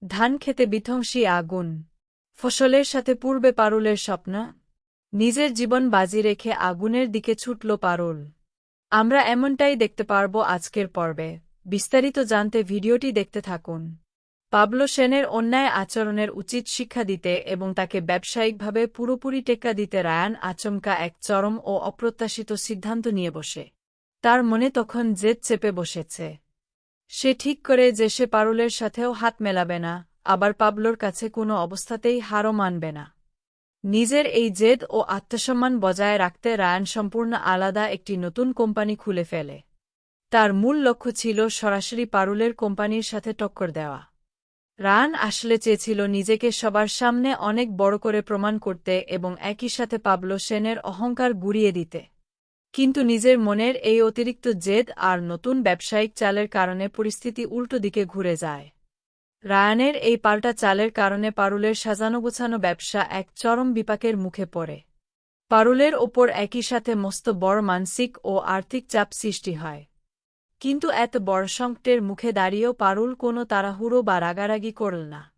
ধান খেতে বিধ্বংসী আগুন। ফসলের সাথে পূর্বে পারুলের স্বপ্ন। নিজের জীবন বাজি রেখে আগুনের দিকে ছুটল পারুল। আমরা এমনটাই দেখতে পারব আজকের পর্বে। বিস্তারিত জানতে ভিডিওটি দেখতে থাকুন। পাবলো সেনের অন্যায় আচরণের উচিত শিক্ষা দিতে এবং তাকে ব্যবসায়িকভাবে পুরোপুরি টেক্কা দিতে রায়ান আচমকা এক চরম ও অপ্রত্যাশিত সিদ্ধান্ত নিয়ে বসে। তার মনে তখন জেদ চেপে বসেছে। সে ঠিক করে যে সে পারুলের সাথেও হাত মেলাবে না, আবার পাবলোর কাছে কোনো অবস্থাতেই হারও মানবে না। নিজের এই জেদ ও আত্মসম্মান বজায় রাখতে রায়ান সম্পূর্ণ আলাদা একটি নতুন কোম্পানি খুলে ফেলে। তার মূল লক্ষ্য ছিল সরাসরি পারুলের কোম্পানির সাথে টক্কর দেওয়া। রায়ান আসলে চেয়েছিল নিজেকে সবার সামনে অনেক বড় করে প্রমাণ করতে এবং একই সাথে পাবলো সেনের অহংকার গুঁড়িয়ে দিতে। কিন্তু নিজের মনের এই অতিরিক্ত জেদ আর নতুন ব্যবসায়িক চালের কারণে পরিস্থিতি উল্টো দিকে ঘুরে যায়। রায়ানের এই পাল্টা চালের কারণে পারুলের সাজানো-গোছানো ব্যবসা এক চরম বিপাকের মুখে পড়ে। পারুলের ওপর একই সাথে মস্ত বড় মানসিক ও আর্থিক চাপ সৃষ্টি হয়। কিন্তু এত বড় সংকটের মুখে দাঁড়িয়েও পারুল কোনো তাড়াহুড়ো বা রাগারাগি করল না।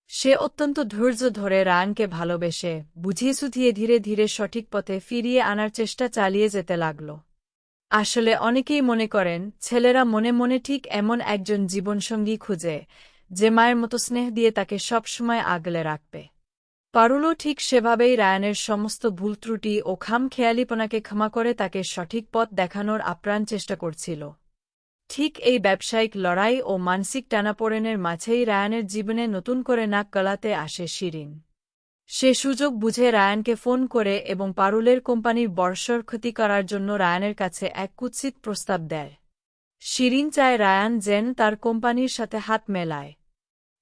সে অত্যন্ত ধৈর্য ধরে রায়ানকে ভালোবেসে বুঝিয়ে সুঝিয়ে ধীরে ধীরে সঠিক পথে ফিরিয়ে আনার চেষ্টা চালিয়ে যেতে লাগল। আসলে অনেকেই মনে করেন ছেলেরা মনে মনে ঠিক এমন একজন জীবনসঙ্গী খুঁজে, যে মায়ের মতো স্নেহ দিয়ে তাকে সবসময় আগলে রাখবে। পারুলও ঠিক সেভাবেই রায়ানের সমস্ত ভুল ত্রুটি ও খামখেয়ালিপনাকে ক্ষমা করে তাকে সঠিক পথ দেখানোর আপ্রাণ চেষ্টা করছিল। ঠিক এই ব্যবসায়িক লড়াই ও মানসিক টানাপোড়েনের মাঝেই রায়ানের জীবনে নতুন করে নাক গলাতে আসে শিরিন। সে সুযোগ বুঝে রায়ানকে ফোন করে এবং পারুলের কোম্পানির বর্ষর ক্ষতি করার জন্য রায়ানের কাছে এক কুৎসিত প্রস্তাব দেয়। শিরিন চায় রায়ান যেন তার কোম্পানির সাথে হাত মেলায়।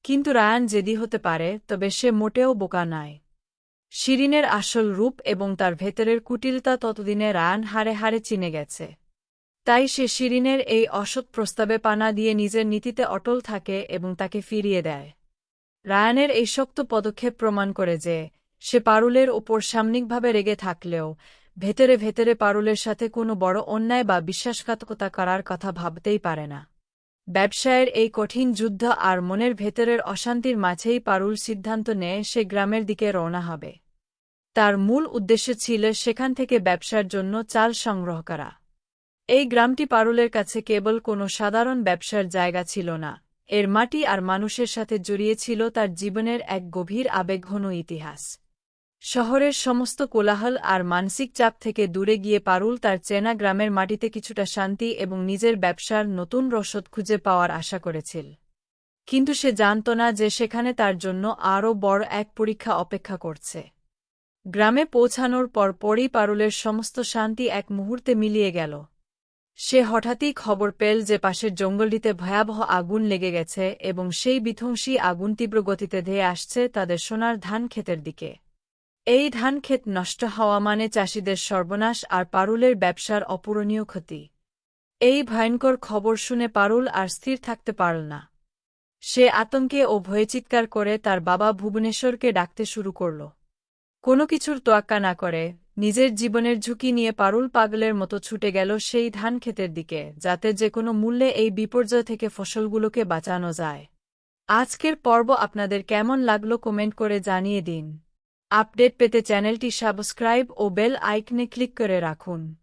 কিন্তু রায়ান জেদি হতে পারে, তবে সে মোটেও বোকা নয়। শিরিনের আসল রূপ এবং তার ভেতরের কুটিলতা ততদিনে রায়ান হাড়ে হাড়ে চিনে গেছে। তাই সে শিরিনের এই অসৎ প্রস্তাবে পানা দিয়ে নিজের নীতিতে অটল থাকে এবং তাকে ফিরিয়ে দেয়। রায়ানের এই শক্ত পদক্ষেপ প্রমাণ করে যে, সে পারুলের ওপর সাময়িকভাবে রেগে থাকলেও ভেতরে ভেতরে পারুলের সাথে কোনো বড় অন্যায় বা বিশ্বাসঘাতকতা করার কথা ভাবতেই পারে না। ব্যবসায়ের এই কঠিন যুদ্ধ আর মনের ভেতরের অশান্তির মাঝেই পারুল সিদ্ধান্ত নেয় সে গ্রামের দিকে রওনা হবে। তার মূল উদ্দেশ্য ছিল সেখান থেকে ব্যবসার জন্য চাল সংগ্রহ করা। এই গ্রামটি পারুলের কাছে কেবল কোনো সাধারণ ব্যবসার জায়গা ছিল না, এর মাটি আর মানুষের সাথে জড়িয়ে ছিল তার জীবনের এক গভীর আবেগঘন ইতিহাস। শহরের সমস্ত কোলাহল আর মানসিক চাপ থেকে দূরে গিয়ে পারুল তার চেনা গ্রামের মাটিতে কিছুটা শান্তি এবং নিজের ব্যবসার নতুন রসদ খুঁজে পাওয়ার আশা করেছিল। কিন্তু সে জানত না যে সেখানে তার জন্য আরও বড় এক পরীক্ষা অপেক্ষা করছে। গ্রামে পৌঁছানোর পরপরই পারুলের সমস্ত শান্তি এক মুহূর্তে মিলিয়ে গেল। সে হঠাৎই খবর পেল যে পাশের জঙ্গলটিতে ভয়াবহ আগুন লেগে গেছে এবং সেই বিধ্বংসী আগুন তীব্র গতিতে ধেয়ে আসছে তাদের সোনার ধান ক্ষেতের দিকে। এই ধান ক্ষেত নষ্ট হওয়া মানে চাষিদের সর্বনাশ আর পারুলের ব্যবসার অপূরণীয় ক্ষতি। এই ভয়ঙ্কর খবর শুনে পারুল আর স্থির থাকতে পারল না। সে আতঙ্কে ও ভয়ে চিৎকার করে তার বাবা ভুবনেশ্বরকে ডাকতে শুরু করল। কোনো কিছুর তোয়াক্কা না করে নিজের জীবনের ঝুঁকি নিয়ে পারুল পাগলের মতো ছুটে গেল সেই ধান ক্ষেতের দিকে, যাতে যে কোনো মূল্যে এই বিপর্যয় থেকে ফসলগুলোকে বাঁচানো যায়। আজকের পর্ব আপনাদের কেমন লাগলো কমেন্ট করে জানিয়ে দিন। আপডেট পেতে চ্যানেলটি সাবস্ক্রাইব ও বেল আইকনে ক্লিক করে রাখুন।